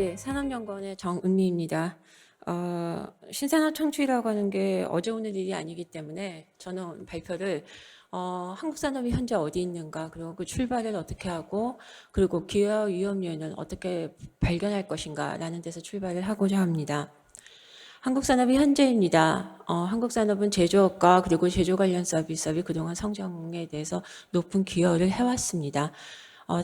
네, 산업연구원의 정은미입니다. 신산업 창출이라고 하는 게 어제 오늘 일이 아니기 때문에 저는 발표를 한국 산업이 현재 어디 있는가, 그리고 그 출발을 어떻게 하고, 그리고 기회와 위험 요인은 어떻게 발견할 것인가라는 데서 출발을 하고자 합니다. 한국 산업이 현재입니다. 한국 산업은 제조업과 그리고 제조 관련 서비스업이 그동안 성장에 대해서 높은 기여를 해왔습니다.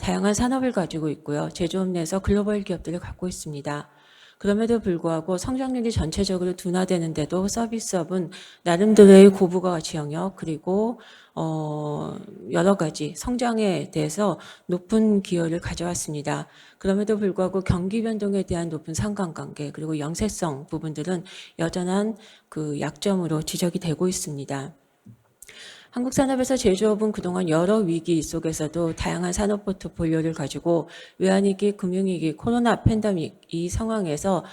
다양한 산업을 가지고 있고요. 제조업 내에서 글로벌 기업들을 갖고 있습니다. 그럼에도 불구하고 성장률이 전체적으로 둔화되는데도 서비스업은 나름대로의 고부가가치 영역 그리고 여러 가지 성장에 대해서 높은 기여를 가져왔습니다. 그럼에도 불구하고 경기 변동에 대한 높은 상관관계 그리고 영세성 부분들은 여전한 그 약점으로 지적이 되고 있습니다. 한국 산업에서 제조업은 그동안 여러 위기 속에서도 다양한 산업 포트폴리오를 가지고 외환위기, 금융위기, 코로나 팬데믹 이 상황에서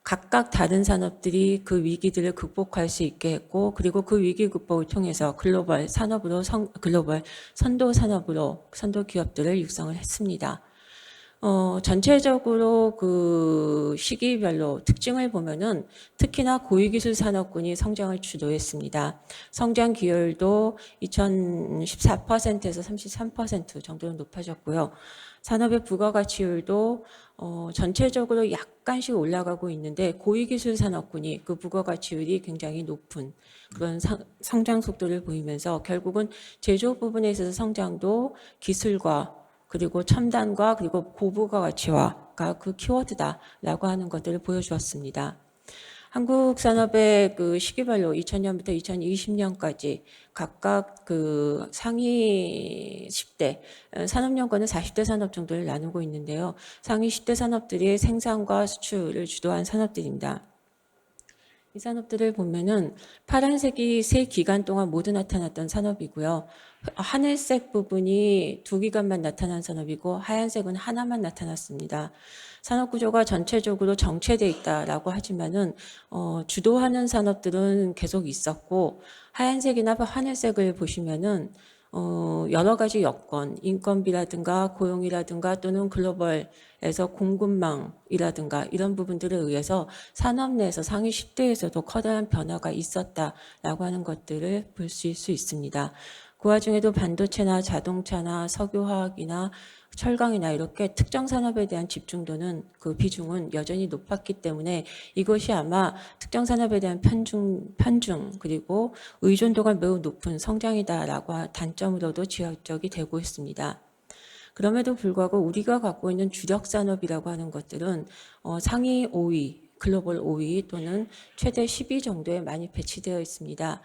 각각 다른 산업들이 그 위기들을 극복할 수 있게 했고, 그리고 그 위기 극복을 통해서 글로벌 산업으로 글로벌 선도 산업으로 선도 기업들을 육성을 했습니다. 전체적으로 그 시기별로 특징을 보면은 특히나 고위기술 산업군이 성장을 주도했습니다. 성장 기여율도 2014%에서 33% 정도로 높아졌고요. 산업의 부가가치율도 전체적으로 약간씩 올라가고 있는데 고위기술 산업군이 그 부가가치율이 굉장히 높은 그런 성장 속도를 보이면서 결국은 제조 부분에 있어서 성장도 기술과 그리고 첨단과 그리고 고부가 가치화가 그 키워드다라고 하는 것들을 보여주었습니다. 한국 산업의 그 시기별로 2000년부터 2020년까지 각각 그 상위 10대, 산업연구원은 40대 산업 정도를 나누고 있는데요. 상위 10대 산업들이 생산과 수출을 주도한 산업들입니다. 이 산업들을 보면은 파란색이 세 기간 동안 모두 나타났던 산업이고요. 하늘색 부분이 두 기간만 나타난 산업이고 하얀색은 하나만 나타났습니다. 산업 구조가 전체적으로 정체돼 있다라고 하지만은 주도하는 산업들은 계속 있었고 하얀색이나 하늘색을 보시면은 여러 가지 여건, 인건비라든가 고용이라든가 또는 글로벌에서 공급망이라든가 이런 부분들에 의해서 산업 내에서 상위 10대에서도 커다란 변화가 있었다라고 하는 것들을 볼 수 있습니다. 그 와중에도 반도체나 자동차나 석유화학이나 철강이나 이렇게 특정 산업에 대한 집중도는 그 비중은 여전히 높았기 때문에 이것이 아마 특정 산업에 대한 편중 그리고 의존도가 매우 높은 성장이다라고 단점으로도 지적이 되고 있습니다. 그럼에도 불구하고 우리가 갖고 있는 주력 산업이라고 하는 것들은 상위 5위, 글로벌 5위 또는 최대 10위 정도에 많이 배치되어 있습니다.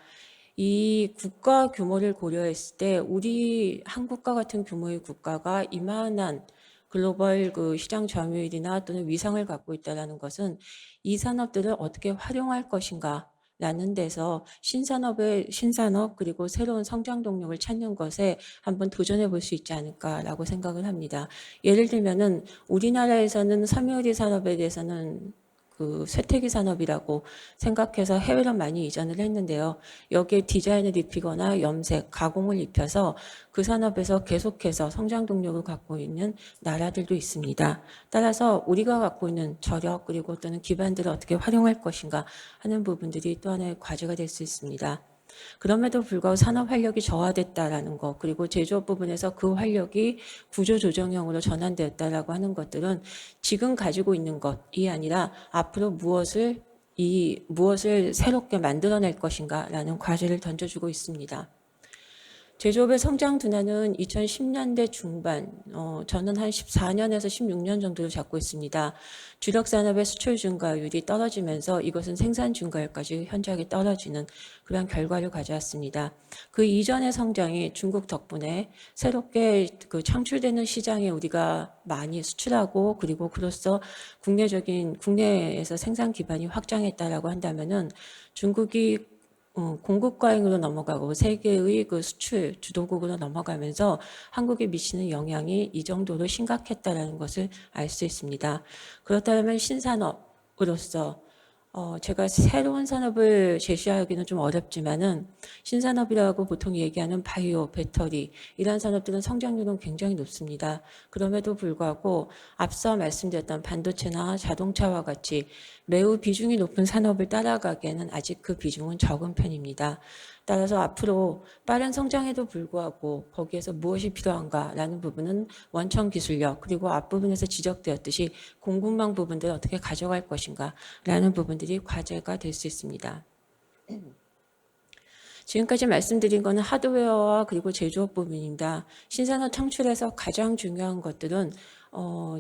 이 국가 규모를 고려했을 때 우리 한국과 같은 규모의 국가가 이만한 글로벌 그 시장 점유율이나 또는 위상을 갖고 있다는 것은 이 산업들을 어떻게 활용할 것인가 라는 데서 신산업 그리고 새로운 성장 동력을 찾는 것에 한번 도전해 볼 수 있지 않을까라고 생각을 합니다. 예를 들면은 우리나라에서는 섬유유리 산업에 대해서는 그 쇠퇴기 산업이라고 생각해서 해외로 많이 이전을 했는데요. 여기에 디자인을 입히거나 염색, 가공을 입혀서 그 산업에서 계속해서 성장 동력을 갖고 있는 나라들도 있습니다. 따라서 우리가 갖고 있는 저력 그리고 또는 기반들을 어떻게 활용할 것인가 하는 부분들이 또 하나의 과제가 될 수 있습니다. 그럼에도 불구하고 산업 활력이 저하됐다라는 것 그리고 제조업 부분에서 그 활력이 구조조정형으로 전환되었다라고 하는 것들은 지금 가지고 있는 것이 아니라 앞으로 무엇을 새롭게 만들어낼 것인가라는 과제를 던져주고 있습니다. 제조업의 성장 둔화는 2010년대 중반, 저는 한 14년에서 16년 정도를 잡고 있습니다. 주력 산업의 수출 증가율이 떨어지면서 이것은 생산 증가율까지 현저하게 떨어지는 그런 결과를 가져왔습니다. 그 이전의 성장이 중국 덕분에 새롭게 그 창출되는 시장에 우리가 많이 수출하고 그리고 그로써 국내에서 생산 기반이 확장했다라고 한다면은 중국이 공급 과잉으로 넘어가고 세계의 그 수출 주도국으로 넘어가면서 한국에 미치는 영향이 이 정도로 심각했다라는 것을 알 수 있습니다. 그렇다면 신산업으로서 제가 새로운 산업을 제시하기는 좀 어렵지만은 신산업이라고 보통 얘기하는 바이오, 배터리 이러한 산업들은 성장률은 굉장히 높습니다. 그럼에도 불구하고 앞서 말씀드렸던 반도체나 자동차와 같이 매우 비중이 높은 산업을 따라가기에는 아직 그 비중은 적은 편입니다. 따라서 앞으로 빠른 성장에도 불구하고 거기에서 무엇이 필요한가라는 부분은 원천 기술력 그리고 앞부분에서 지적되었듯이 공급망 부분들을 어떻게 가져갈 것인가라는 부분들이 과제가 될 수 있습니다. 지금까지 말씀드린 것은 하드웨어와 그리고 제조업 부분입니다. 신산업 창출에서 가장 중요한 것들은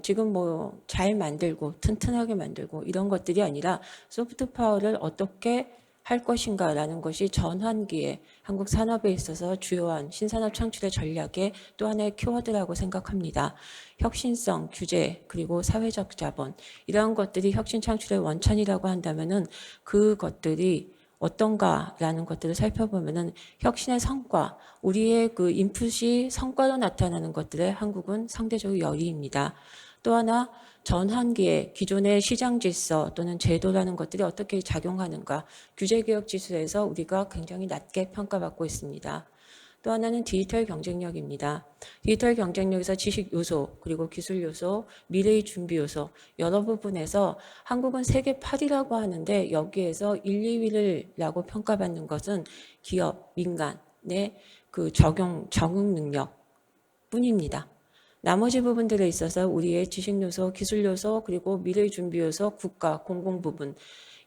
지금 뭐 잘 만들고 튼튼하게 만들고 이런 것들이 아니라 소프트 파워를 어떻게 할 것인가라는 것이 전환기에 한국 산업에 있어서 주요한 신산업 창출의 전략의 또 하나의 키워드라고 생각합니다. 혁신성, 규제, 그리고 사회적 자본 이러한 것들이 혁신 창출의 원천이라고 한다면은 그것들이 어떤가라는 것들을 살펴보면은 혁신의 성과, 우리의 그 인풋이 성과로 나타나는 것들에 한국은 상대적으로 열의입니다. 또 하나 전환기에 기존의 시장 질서 또는 제도라는 것들이 어떻게 작용하는가 규제개혁 지수에서 우리가 굉장히 낮게 평가받고 있습니다. 또 하나는 디지털 경쟁력입니다. 디지털 경쟁력에서 지식 요소, 그리고 기술 요소, 미래의 준비 요소 여러 부분에서 한국은 세계 8위라고 하는데 여기에서 1, 2위라고 평가받는 것은 기업, 민간의 그 적응 능력 뿐입니다. 나머지 부분들에 있어서 우리의 지식 요소, 기술 요소, 그리고 미래 준비 요소, 국가, 공공 부분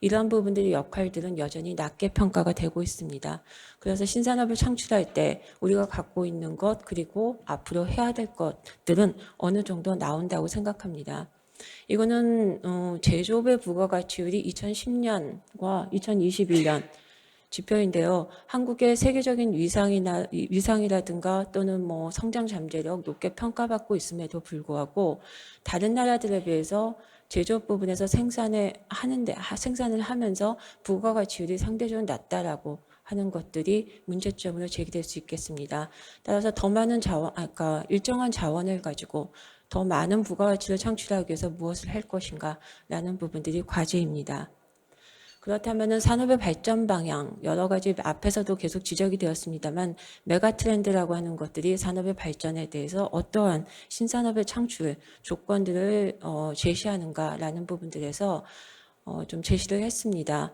이러한 부분들의 역할들은 여전히 낮게 평가가 되고 있습니다. 그래서 신산업을 창출할 때 우리가 갖고 있는 것 그리고 앞으로 해야 될 것들은 어느 정도 나온다고 생각합니다. 이거는 제조업의 부가가치율이 2010년과 2021년 지표인데요. 한국의 세계적인 위상이라든가 또는 뭐 성장 잠재력 높게 평가받고 있음에도 불구하고 다른 나라들에 비해서 제조업 부분에서 생산을 하면서 부가가치율이 상대적으로 낮다라고 하는 것들이 문제점으로 제기될 수 있겠습니다. 따라서 더 많은 일정한 자원을 가지고 더 많은 부가가치를 창출하기 위해서 무엇을 할 것인가라는 부분들이 과제입니다. 그렇다면 산업의 발전 방향 여러 가지 앞에서도 계속 지적이 되었습니다만 메가 트렌드라고 하는 것들이 산업의 발전에 대해서 어떠한 신산업의 창출 조건들을 제시하는가라는 부분들에서 좀 제시를 했습니다.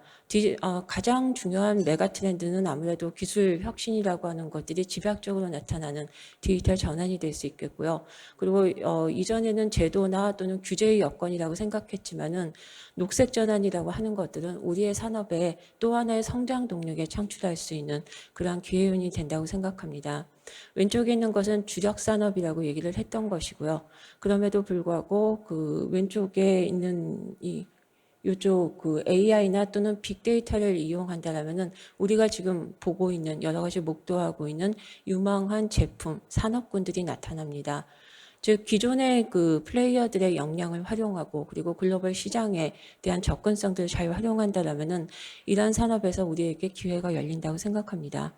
가장 중요한 메가 트렌드는 아무래도 기술 혁신이라고 하는 것들이 집약적으로 나타나는 디지털 전환이 될 수 있겠고요. 그리고 이전에는 제도나 또는 규제의 여건이라고 생각했지만은 녹색 전환이라고 하는 것들은 우리의 산업에 또 하나의 성장 동력에 창출할 수 있는 그러한 기회운이 된다고 생각합니다. 왼쪽에 있는 것은 주력 산업이라고 얘기를 했던 것이고요. 그럼에도 불구하고 그 왼쪽에 있는 이쪽 그 AI나 또는 빅데이터를 이용한다라면은 우리가 지금 보고 있는 여러 가지 목도하고 있는 유망한 제품, 산업군들이 나타납니다. 즉 기존의 그 플레이어들의 역량을 활용하고 그리고 글로벌 시장에 대한 접근성들을 잘 활용한다라면은 이러한 산업에서 우리에게 기회가 열린다고 생각합니다.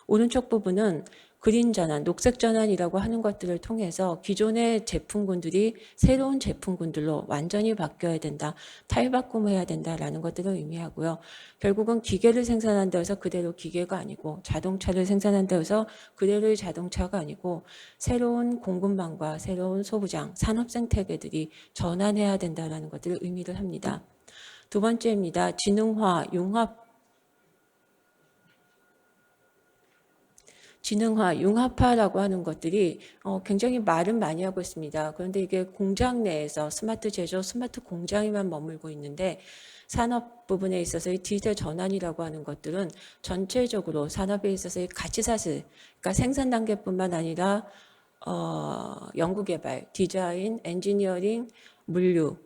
오른쪽 부분은 그린 전환, 녹색 전환이라고 하는 것들을 통해서 기존의 제품군들이 새로운 제품군들로 완전히 바뀌어야 된다, 탈바꿈해야 된다라는 것들을 의미하고요. 결국은 기계를 생산한다 해서 그대로 기계가 아니고 자동차를 생산한다 해서 그대로의 자동차가 아니고 새로운 공급망과 새로운 소부장, 산업 생태계들이 전환해야 된다라는 것들을 의미를 합니다. 두 번째입니다. 지능화, 융합화라고 하는 것들이 굉장히 말은 많이 하고 있습니다. 그런데 이게 공장 내에서 스마트 제조, 스마트 공장에만 머물고 있는데 산업 부분에 있어서의 디지털 전환이라고 하는 것들은 전체적으로 산업에 있어서의 가치사슬, 그러니까 생산 단계뿐만 아니라 연구개발, 디자인, 엔지니어링, 물류,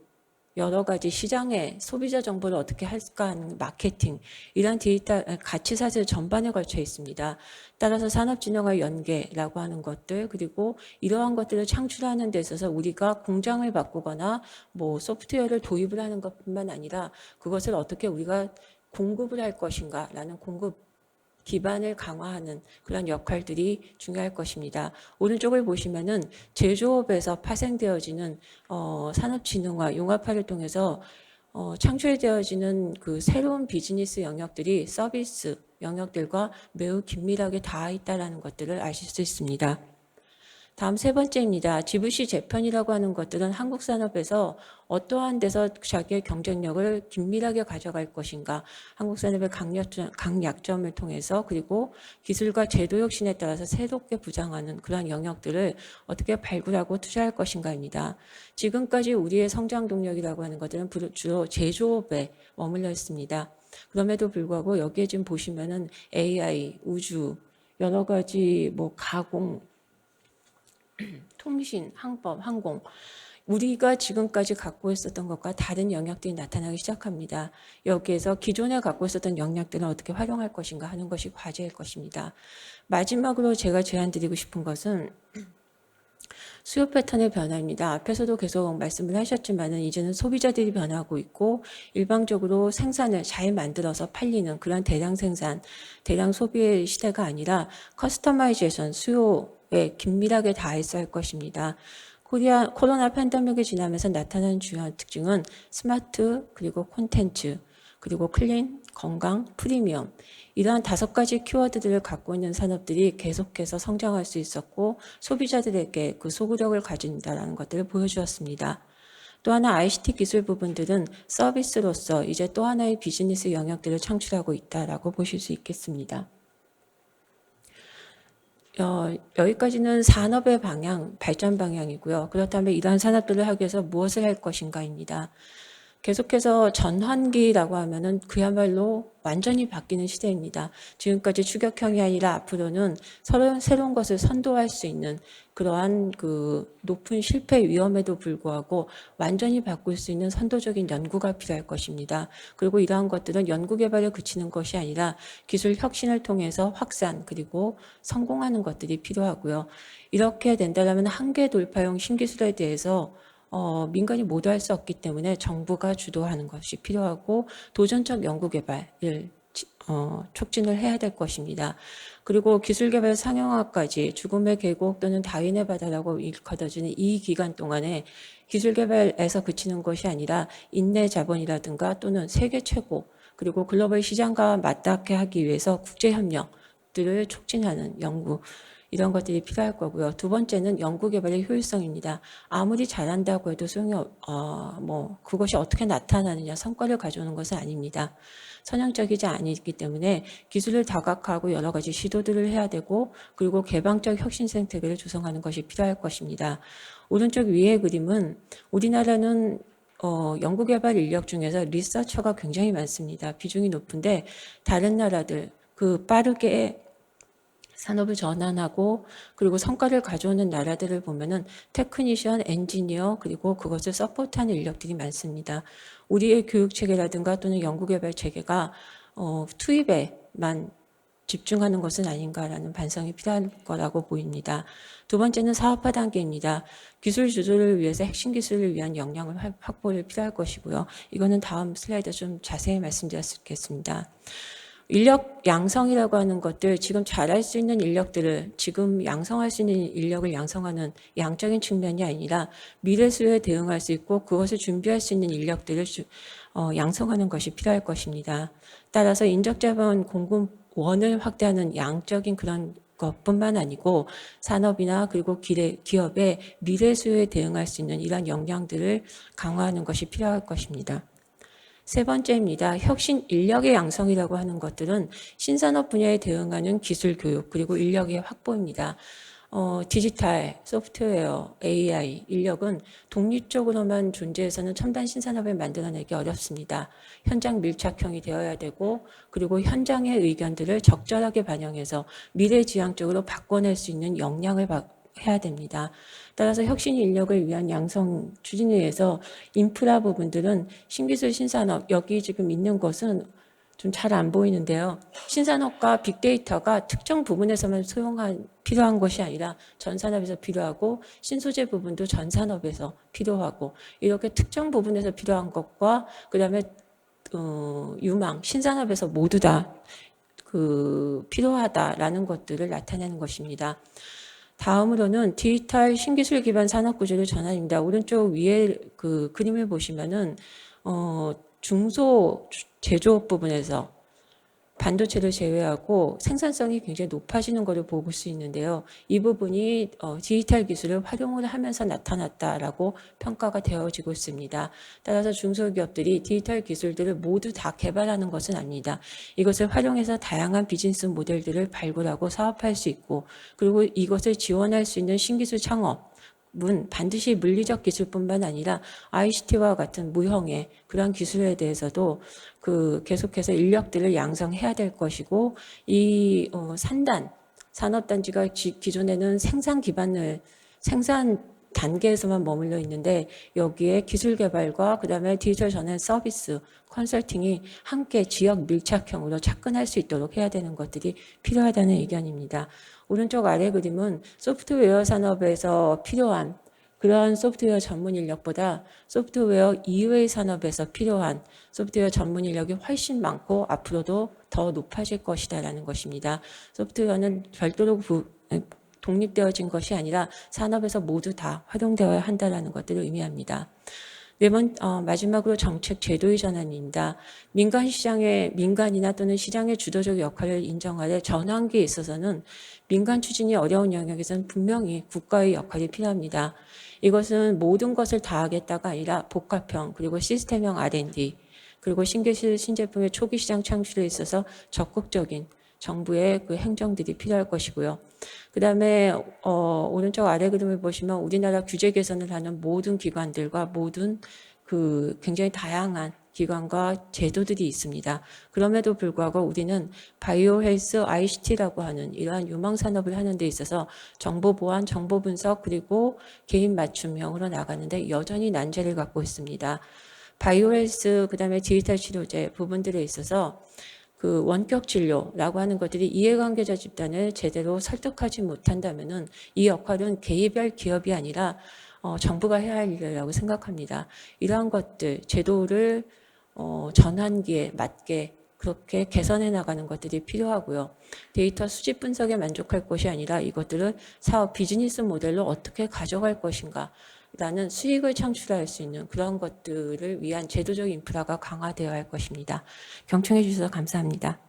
여러 가지 시장의 소비자 정보를 어떻게 할까 하는 마케팅 이런 디지털 가치사슬 전반에 걸쳐 있습니다. 따라서 산업진흥과 연계라고 하는 것들 그리고 이러한 것들을 창출하는 데 있어서 우리가 공장을 바꾸거나 뭐 소프트웨어를 도입을 하는 것뿐만 아니라 그것을 어떻게 우리가 공급을 할 것인가라는 공급 기반을 강화하는 그런 역할들이 중요할 것입니다. 오른쪽을 보시면은 제조업에서 파생되어지는 산업진흥화, 융합화를 통해서 창출되어지는 그 새로운 비즈니스 영역들이 서비스 영역들과 매우 긴밀하게 닿아 있다는 것들을 아실 수 있습니다. 다음 세 번째입니다. GVC 재편이라고 하는 것들은 한국 산업에서 어떠한 데서 자기의 경쟁력을 긴밀하게 가져갈 것인가, 한국 산업의 강약점을 통해서 그리고 기술과 제도 혁신에 따라서 새롭게 부장하는 그런 영역들을 어떻게 발굴하고 투자할 것인가입니다. 지금까지 우리의 성장 동력이라고 하는 것들은 주로 제조업에 머물러 있습니다. 그럼에도 불구하고 여기에 지금 보시면은 AI, 우주, 여러 가지 가공, 통신, 항법, 항공, 우리가 지금까지 갖고 있었던 것과 다른 영역들이 나타나기 시작합니다. 여기에서 기존에 갖고 있었던 영역들은 어떻게 활용할 것인가 하는 것이 과제일 것입니다. 마지막으로 제가 제안드리고 싶은 것은 수요 패턴의 변화입니다. 앞에서도 계속 말씀을 하셨지만은 이제는 소비자들이 변하고 있고 일방적으로 생산을 잘 만들어서 팔리는 그런 대량 생산, 대량 소비의 시대가 아니라 커스터마이제이션, 수요에 긴밀하게 닿아 있어야 할 것입니다. 코로나 팬데믹이 지나면서 나타나는 주요한 특징은 스마트, 그리고 콘텐츠, 그리고 클린, 건강, 프리미엄, 이러한 5가지 키워드들을 갖고 있는 산업들이 계속해서 성장할 수 있었고 소비자들에게 그 소구력을 가진다는 것들을 보여주었습니다. 또 하나 ICT 기술 부분들은 서비스로서 이제 또 하나의 비즈니스 영역들을 창출하고 있다라고 보실 수 있겠습니다. 여기까지는 산업의 방향, 발전 방향이고요. 그렇다면 이러한 산업들을 하기 위해서 무엇을 할 것인가입니다. 계속해서 전환기라고 하면은 그야말로 완전히 바뀌는 시대입니다. 지금까지 추격형이 아니라 앞으로는 서로 새로운 것을 선도할 수 있는 그러한 그 높은 실패 위험에도 불구하고 완전히 바꿀 수 있는 선도적인 연구가 필요할 것입니다. 그리고 이러한 것들은 연구 개발에 그치는 것이 아니라 기술 혁신을 통해서 확산 그리고 성공하는 것들이 필요하고요. 이렇게 된다면 한계 돌파용 신기술에 대해서 민간이 모두 할 수 없기 때문에 정부가 주도하는 것이 필요하고 도전적 연구개발을 촉진을 해야 될 것입니다. 그리고 기술개발 상용화까지 죽음의 계곡 또는 다윈의 바다라고 일컬어지는 이 기간 동안에 기술개발에서 그치는 것이 아니라 인내 자본이라든가 또는 세계 최고 그리고 글로벌 시장과 맞닿게 하기 위해서 국제협력들을 촉진하는 연구, 이런 것들이 필요할 거고요. 두 번째는 연구개발의 효율성입니다. 아무리 잘한다고 해도 그것이 어떻게 나타나느냐, 성과를 가져오는 것은 아닙니다. 선형적이지 아니기 때문에 기술을 다각화하고 여러 가지 시도들을 해야 되고 그리고 개방적 혁신 생태계를 조성하는 것이 필요할 것입니다. 오른쪽 위의 그림은 우리나라는 연구개발 인력 중에서 리서처가 굉장히 많습니다. 비중이 높은데 다른 나라들 빠르게 산업을 전환하고 그리고 성과를 가져오는 나라들을 보면은 테크니션, 엔지니어 그리고 그것을 서포트하는 인력들이 많습니다. 우리의 교육 체계라든가 또는 연구개발 체계가 투입에만 집중하는 것은 아닌가라는 반성이 필요할 거라고 보입니다. 두 번째는 사업화 단계입니다. 기술 주도를 위해서 핵심 기술을 위한 역량을 확보를 필요할 것이고요. 이거는 다음 슬라이드 좀 자세히 말씀드리겠습니다. 인력 양성이라고 하는 것들, 지금 잘할 수 있는 인력들을 지금 양성할 수 있는 인력을 양성하는 양적인 측면이 아니라 미래 수요에 대응할 수 있고 그것을 준비할 수 있는 인력들을 양성하는 것이 필요할 것입니다. 따라서 인적자본 공급원을 확대하는 양적인 그런 것뿐만 아니고 산업이나 그리고 기업의 미래 수요에 대응할 수 있는 이러한 역량들을 강화하는 것이 필요할 것입니다. 세 번째입니다. 혁신 인력의 양성이라고 하는 것들은 신산업 분야에 대응하는 기술 교육 그리고 인력의 확보입니다. 디지털, 소프트웨어, AI, 인력은 독립적으로만 존재해서는 첨단 신산업을 만들어내기 어렵습니다. 현장 밀착형이 되어야 되고 그리고 현장의 의견들을 적절하게 반영해서 미래지향적으로 바꿔낼 수 있는 역량을 해야 됩니다. 따라서 혁신 인력을 위한 양성 추진에 의해서 인프라 부분들은 신기술 신산업, 여기 지금 있는 것은 좀 잘 안 보이는데요. 신산업과 빅데이터가 특정 부분에서만 필요한 것이 아니라 전 산업에서 필요하고 신소재 부분도 전 산업에서 필요하고 이렇게 특정 부분에서 필요한 것과 그다음에 유망, 신산업에서 모두 다 필요하다라는 것들을 나타내는 것입니다. 다음으로는 디지털 신기술 기반 산업 구조의 전환입니다. 오른쪽 위에 그림을 보시면은 중소 제조업 부분에서 반도체를 제외하고 생산성이 굉장히 높아지는 것을 볼 수 있는데요. 이 부분이 디지털 기술을 활용을 하면서 나타났다라고 평가가 되어지고 있습니다. 따라서 중소기업들이 디지털 기술들을 모두 다 개발하는 것은 아닙니다. 이것을 활용해서 다양한 비즈니스 모델들을 발굴하고 사업할 수 있고, 그리고 이것을 지원할 수 있는 신기술 창업, 문 반드시 물리적 기술뿐만 아니라 ICT와 같은 무형의 그러한 기술에 대해서도 계속해서 인력들을 양성해야 될 것이고, 이 산단 산업단지가 기존에는 생산 단계에서만 머물러 있는데, 여기에 기술 개발과 그다음에 디지털 전환 서비스, 컨설팅이 함께 지역 밀착형으로 접근할 수 있도록 해야 되는 것들이 필요하다는 의견입니다. 오른쪽 아래 그림은 소프트웨어 산업에서 필요한 그러한 소프트웨어 전문 인력보다 소프트웨어 이외의 산업에서 필요한 소프트웨어 전문 인력이 훨씬 많고 앞으로도 더 높아질 것이다라는 것입니다. 소프트웨어는 별도로 독립되어진 것이 아니라 산업에서 모두 다 활용되어야 한다는 것들을 의미합니다. 마지막으로 정책 제도의 전환입니다. 민간이나 또는 시장의 주도적 역할을 인정하되 전환기에 있어서는 민간 추진이 어려운 영역에서는 분명히 국가의 역할이 필요합니다. 이것은 모든 것을 다 하겠다가 아니라 복합형 그리고 시스템형 R&D 그리고 신기술 신제품의 초기 시장 창출에 있어서 적극적인 정부의 행정들이 필요할 것이고요. 그 다음에 오른쪽 아래 그림을 보시면 우리나라 규제 개선을 하는 모든 기관들과 모든 굉장히 다양한 기관과 제도들이 있습니다. 그럼에도 불구하고 우리는 바이오 헬스 ICT라고 하는 이러한 유망 산업을 하는 데 있어서 정보 보안, 정보 분석 그리고 개인 맞춤형으로 나가는데 여전히 난제를 갖고 있습니다. 바이오 헬스 그다음에 디지털 치료제 부분들에 있어서 원격 진료라고 하는 것들이 이해관계자 집단을 제대로 설득하지 못한다면은 이 역할은 개별 기업이 아니라 정부가 해야 할 일이라고 생각합니다. 이러한 것들 제도를 전환기에 맞게 그렇게 개선해 나가는 것들이 필요하고요. 데이터 수집 분석에 만족할 것이 아니라 이것들을 사업 비즈니스 모델로 어떻게 가져갈 것인가 라는 수익을 창출할 수 있는 그런 것들을 위한 제도적 인프라가 강화되어야 할 것입니다. 경청해 주셔서 감사합니다.